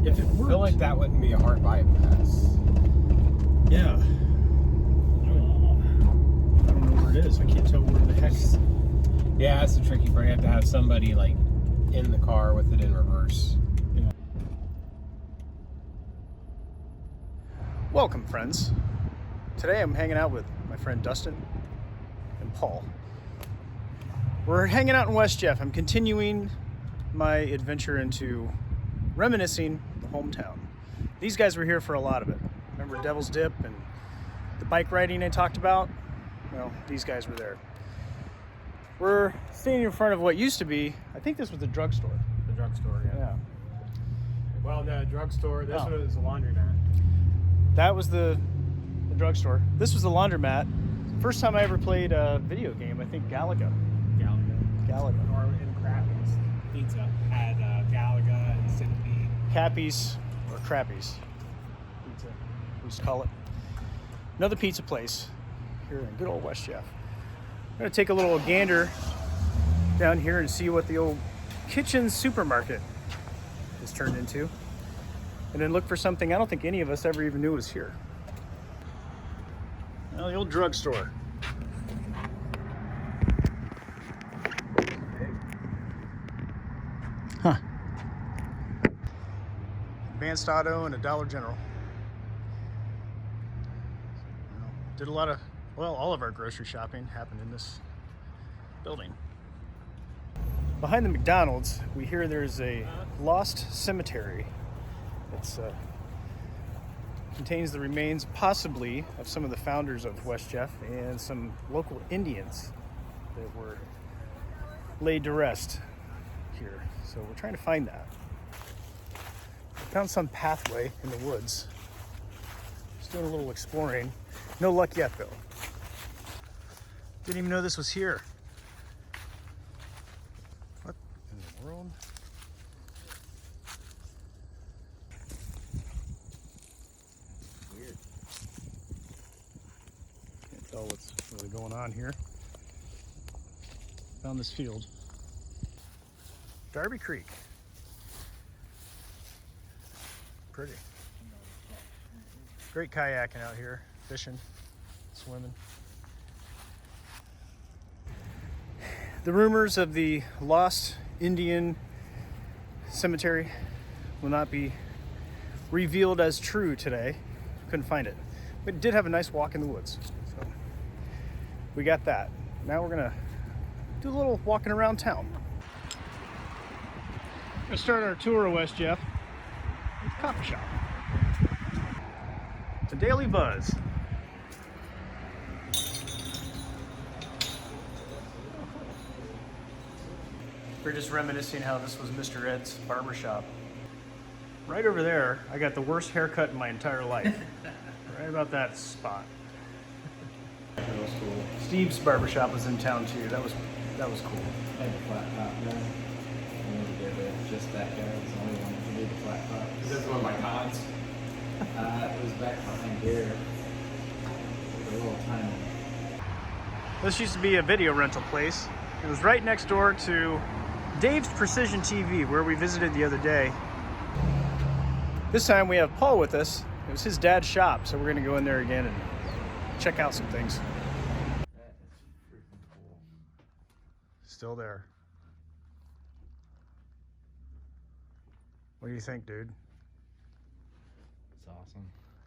If it worked. I feel like that wouldn't be a hard bypass. Yeah. I don't know where it is. I can't tell where the heck. Yeah, that's the tricky part. You have to have somebody like in the car with it in reverse. Yeah. Welcome, friends. Today I'm hanging out with my friend Dustin and Paul. We're hanging out in West Jeff. I'm continuing my adventure into reminiscing the hometown. These guys were here for a lot of it. Remember Devil's Dip and the bike riding I talked about? Well, these guys were there. We're standing in front of what used to be, I think this was the drugstore. The drugstore, yeah. Well, the drugstore, this one was a laundromat. That was the drugstore. This was the laundromat. First time I ever played a video game, I think Galaga. Galaga. Or in Crappies. Pizza had Galaga and Centipede. Cappies or Crappies. Pizza, we used to call it. Another pizza place here in good old West Jeff. I'm gonna take a little gander down here and see what the old kitchen supermarket has turned into. And then look for something I don't think any of us ever even knew was here. Well, the old drugstore. Huh. Advanced Auto and a Dollar General. Did a lot of, well, all of our grocery shopping happened in this building. Behind the McDonald's, we hear there's a lost cemetery. It's contains the remains possibly of some of the founders of West Jeff and some local Indians that were laid to rest here. So we're trying to find that. We found some pathway in the woods. Just doing a little exploring. No luck yet though. Didn't even know this was here. What in the world? Weird. Can't tell what's really going on here. Found this field. Darby Creek. Pretty. Great kayaking out here, fishing, swimming. The rumors of the lost Indian cemetery will not be revealed as true today. Couldn't find it. But it did have a nice walk in the woods. So we got that. Now we're gonna do a little walking around town. We're gonna start our tour of West Jeff with a coffee shop. The Daily Buzz. We're just reminiscing how this was Mr. Ed's barbershop. Right over there, I got the worst haircut in my entire life. Right about that spot. That was cool. Steve's barbershop was in town too. That was cool. I had a flat top guy. I never did it. Just that guy was the only one who did the flat top. Is this one of my cons? It was back behind here. With a little tiny. This used to be a video rental place. It was right next door to Dave's Precision TV, where we visited the other day. This time we have Paul with us. It was his dad's shop, so we're gonna go in there again and check out some things. That is freaking cool. Still there. What do you think, dude? It's awesome.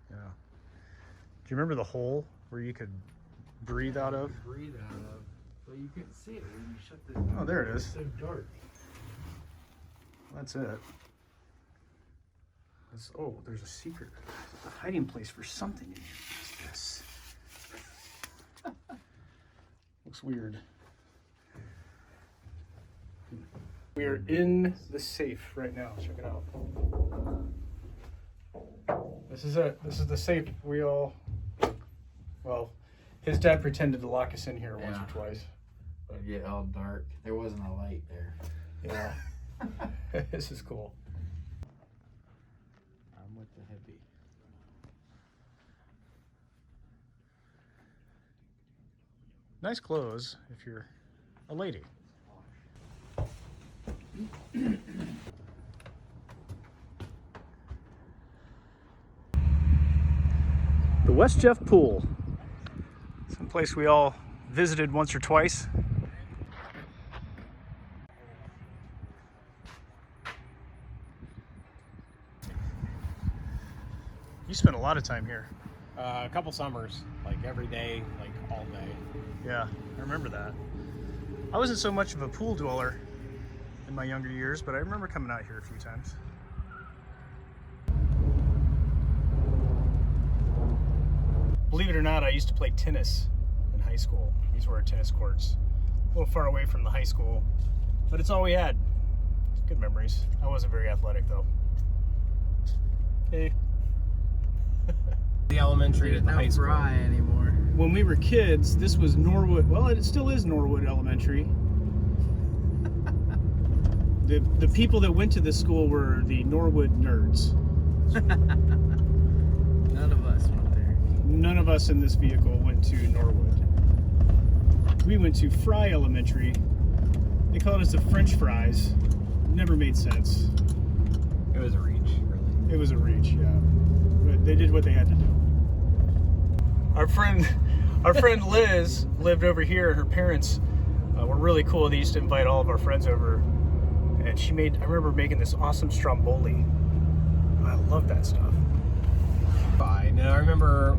Yeah. Do you remember the hole where you could breathe out of? Breathe out of. Well, you couldn't see it when you shut the. Oh, there it is. It's so dark. That's it. Oh, there's a secret. A hiding place for something in here. What's this? Looks weird. We are in the safe right now. Check it out. This is it. This is the safe we all. Well, his dad pretended to lock us in here once or twice. But it get all dark. There wasn't a light there. Yeah. This is cool. I'm with the hippie. Nice clothes if you're a lady. West Jeff Pool. Some place we all visited once or twice. You spent a lot of time here. A couple summers, like every day, like all day. Yeah, I remember that. I wasn't so much of a pool dweller in my younger years, but I remember coming out here a few times. Believe it or not, I used to play tennis in high school. These were our tennis courts. A little far away from the high school, but it's all we had. Good memories. I wasn't very athletic though. Hey. The elementary to the high school. Anymore. When we were kids, this was Norwood. Well, it still is Norwood Elementary. The people that went to this school were the Norwood nerds. None of us went there. None of us in this vehicle went to Norwood. We went to Fry Elementary. They called us the French fries. Never made sense. It was a reach, really. It was a reach, yeah. But they did what they had to do. Our friend Liz lived over here. Her parents were really cool. They used to invite all of our friends over. And I remember making this awesome stromboli. I love that stuff. Fine. And I remember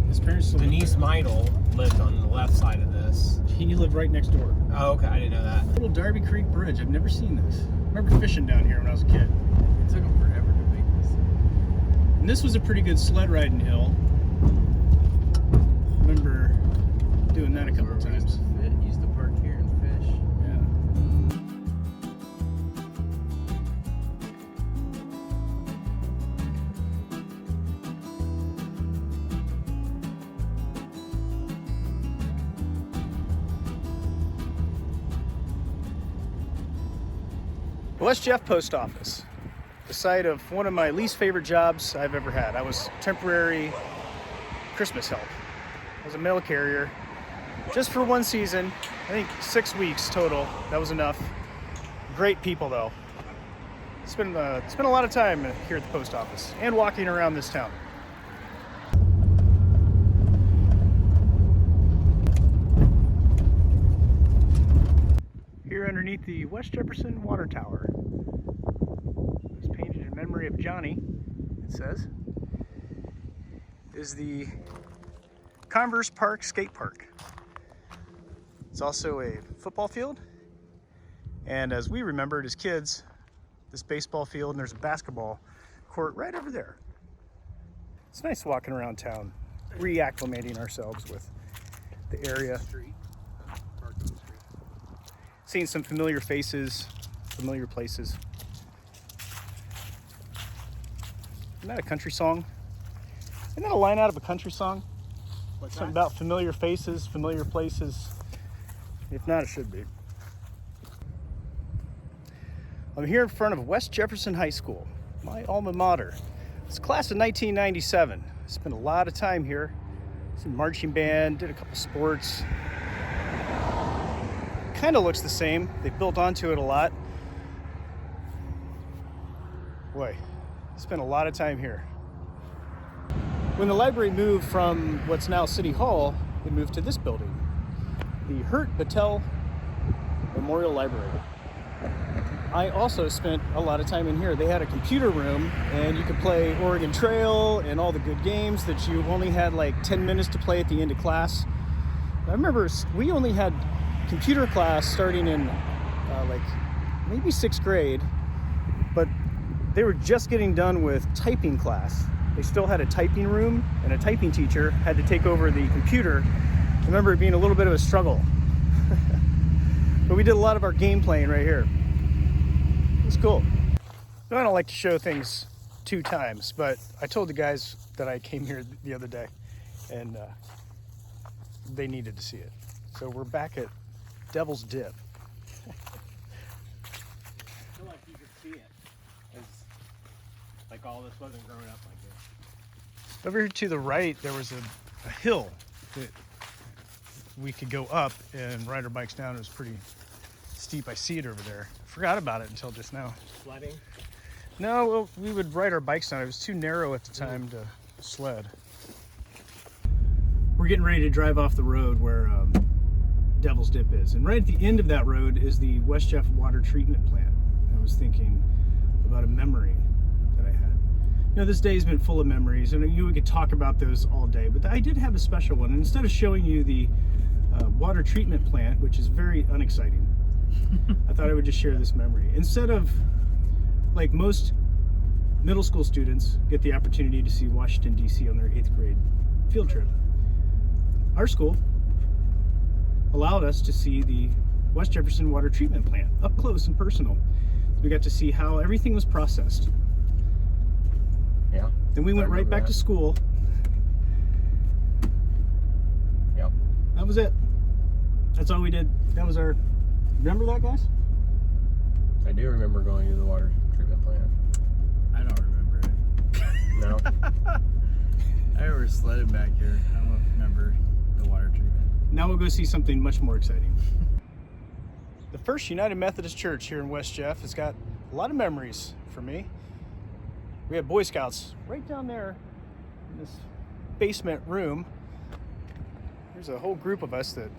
His parents still Denise Meidel lived on the left side of this. He lived right next door. Oh, okay. I didn't know that. Little Darby Creek Bridge. I've never seen this. I remember fishing down here when I was a kid. It took them forever to make this. And this was a pretty good sled riding hill. I remember doing that a couple of times. Used to park here and fish. Yeah. West Jeff Post Office, the site of one of my least favorite jobs I've ever had. I was temporary Christmas help. I was a mail carrier just for one season, I think 6 weeks total. That was enough. Great people though. Spent a lot of time here at the post office and walking around this town. Here underneath the West Jefferson water tower. It was painted in memory of Johnny, it says, is the Converse Park skate park. It's also a football field, and as we remembered as kids, this baseball field, and there's a basketball court right over there. It's nice walking around town, reacclimating ourselves with the area. Seeing some familiar faces, familiar places. Isn't that a country song? Isn't that a line out of a country song? Something about familiar faces, familiar places. If not, it should be. I'm here in front of West Jefferson High School, my alma mater. It's a class of 1997. I spent a lot of time here. I was in marching band, did a couple sports. Kind of looks the same. They built onto it a lot. Boy, I spent a lot of time here. When the library moved from what's now City Hall, it moved to this building, the Hurt Battelle Memorial Library. I also spent a lot of time in here. They had a computer room and you could play Oregon Trail and all the good games that you only had like 10 minutes to play at the end of class. I remember we only had computer class starting in like maybe 6th grade, but they were just getting done with typing class. They still had a typing room and a typing teacher had to take over the computer. I remember it being a little bit of a struggle. But we did a lot of our game playing right here. It's cool. I don't like to show things 2 times, but I told the guys that I came here the other day and they needed to see it. So we're back at Devil's Dip. I feel like you could see it. Like all this wasn't growing up like this. Over here to the right, there was a hill that we could go up and ride our bikes down. It was pretty steep. I see it over there. Forgot about it until just now. Sledding? No, well, we would ride our bikes down. It was too narrow at the time to sled. we're getting ready to drive off the road where Devil's Dip is. And right at the end of that road is the West Jeff water treatment plant. I was thinking about a memory that I had. You know, this day's been full of memories, and we could talk about those all day, but I did have a special one. And instead of showing you the water treatment plant, which is very unexciting, I thought I would just share this memory. Instead of, like most middle school students get the opportunity to see Washington, D.C. on their 8th grade field trip, our school allowed us to see the West Jefferson water treatment plant up close and personal. We got to see how everything was processed. Yeah. Then we went right back to school. Yep. That was it. That's all we did. That was our... Remember that, guys? I do remember going to the water treatment plant. I don't remember it. No. I remember sledding back here. I don't remember the water treatment. Now we'll go see something much more exciting. The First United Methodist Church here in West Jeff has got a lot of memories for me. We had Boy Scouts right down there in this basement room. There's a whole group of us that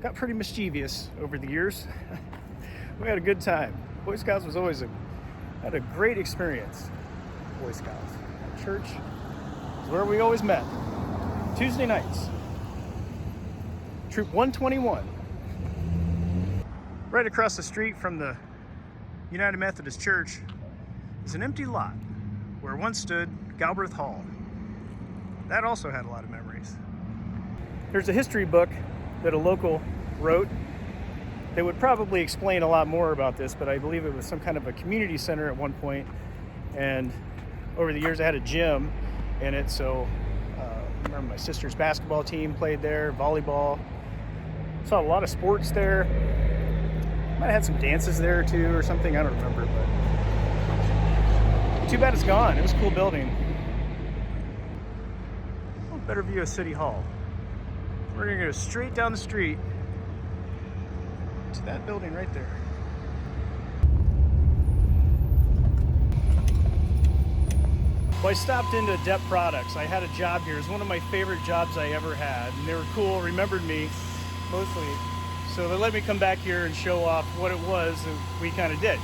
got pretty mischievous over the years. We had a good time. Boy Scouts was always had a great experience. Boy Scouts. Church is where we always met. Tuesday nights. Troop 121. Right across the street from the United Methodist Church is an empty lot where once stood Galbraith Hall. That also had a lot of memories. There's a history book that a local wrote. They would probably explain a lot more about this, but I believe it was some kind of a community center at one point, and over the years I had a gym in it, so I remember my sister's basketball team played there, volleyball. Saw a lot of sports there. Might have had some dances there too or something, I don't remember, but too bad it's gone. It was a cool building. Oh, better view of City Hall. We're gonna go straight down the street to that building right there. Well, I stopped into Depp Products. I had a job here. It was one of my favorite jobs I ever had, and they were cool, remembered me mostly. So they let me come back here and show off what it was that we kind of did.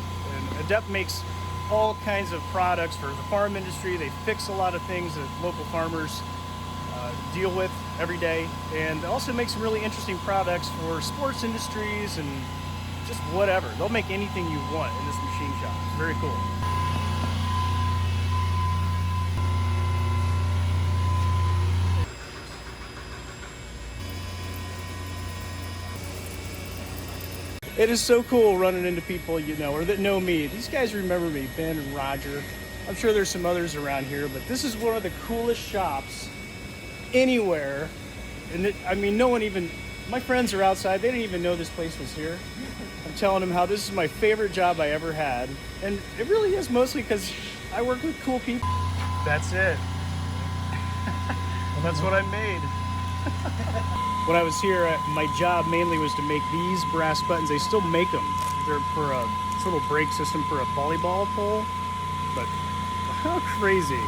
And Depp makes all kinds of products for the farm industry. They fix a lot of things that local farmers deal with every day, and also make some really interesting products for sports industries and just whatever. They'll make anything you want in this machine shop. It's very cool. It is so cool running into people you know or that know me. These guys remember me, Ben and Roger. I'm sure there's some others around here, but this is one of the coolest shops anywhere. And I mean, no one even, my friends are outside, they didn't even know this place was here. I'm telling them how this is my favorite job I ever had. And it really is mostly because I work with cool people. That's it. That's what I made. When I was here, my job mainly was to make these brass buttons. They still make them. They're for a little brake system for a volleyball pole. But how crazy.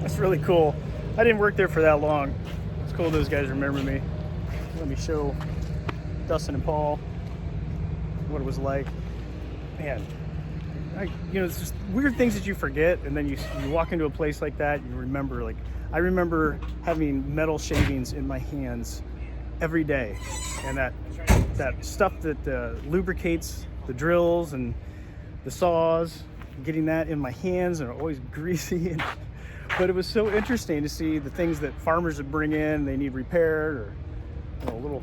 That's really cool. I didn't work there for that long. It's cool those guys remember me. Let me show Dustin and Paul what it was like. Man, it's just weird things that you forget, and then you walk into a place like that, you remember. Like, I remember having metal shavings in my hands every day, and that stuff that lubricates the drills and the saws, getting that in my hands, and always greasy. But it was so interesting to see the things that farmers would bring in, they need repaired, or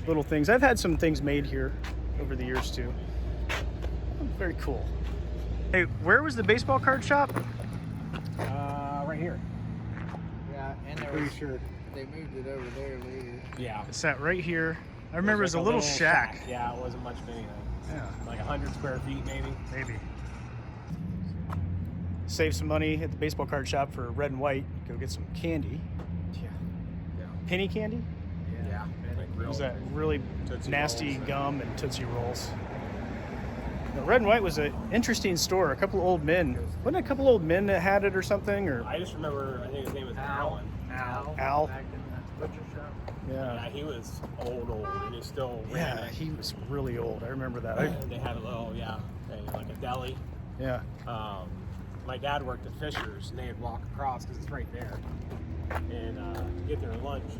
little things. I've had some things made here over the years too. Very cool. Hey, where was the baseball card shop? Right here. Yeah, and they moved it over there later. Yeah. It's that right here. I remember it was a little shack. Yeah, it wasn't much big enough. Yeah. Like 100 square feet, maybe. Maybe. Save some money at the baseball card shop for red and white. Go get some candy. Yeah. Penny candy? Yeah. It was that really Tootsie nasty Rolls. gum and Tootsie Rolls. The Red and White was an interesting store. A couple of old men. Wasn't it a couple of old men that had it or something? Or I just remember, I think his name was Alan. Al? Back in the butcher shop. Yeah. Yeah, he was old, and he still ran Yeah, it. he was really old. I remember that. They had a little, like a deli. Yeah. My dad worked at Fisher's, and they'd walk across because it's right there, and get their lunch.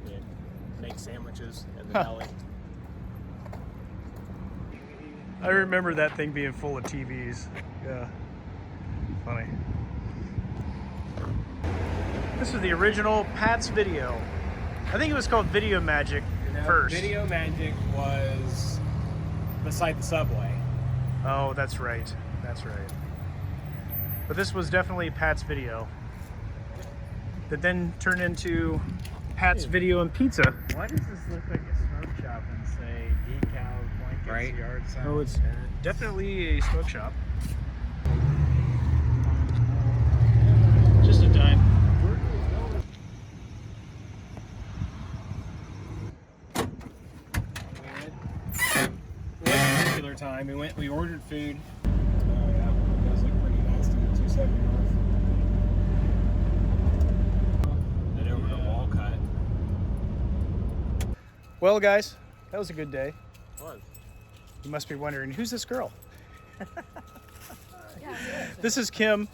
They'd make sandwiches in the deli. I remember that thing being full of TVs. Yeah. Funny. This is the original Pat's Video. I think it was called Video Magic first. Video Magic was beside the Subway. Oh, that's right. That's right. But this was definitely Pat's Video. That then turned into Pat's Video and Pizza. Why does this look like a smoke shop and say decal blankets, Right. yard signs? Oh, it's definitely a smoke shop. Just a dime. We went a particular time. We ordered food. Oh yeah, it does look pretty nice to the 270 North. Then over to Walcott. Well, guys, that was a good day. Fun. You must be wondering, who's this girl? This is Kim.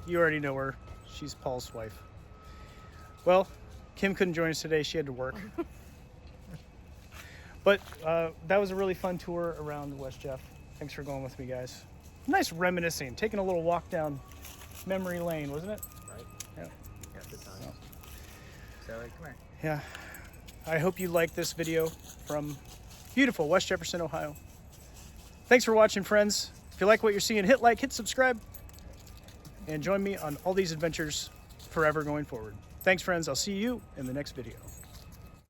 You already know her. She's Paul's wife. Well, Kim couldn't join us today. She had to work. But that was a really fun tour around West Jeff. Thanks for going with me, guys. Nice reminiscing, taking a little walk down memory lane, wasn't it? Right? Yeah. Yeah, good time. So, come here. Yeah. I hope you liked this video from beautiful West Jefferson, Ohio. Thanks for watching, friends. If you like what you're seeing, hit like, hit subscribe, and join me on all these adventures forever going forward. Thanks, friends. I'll see you in the next video.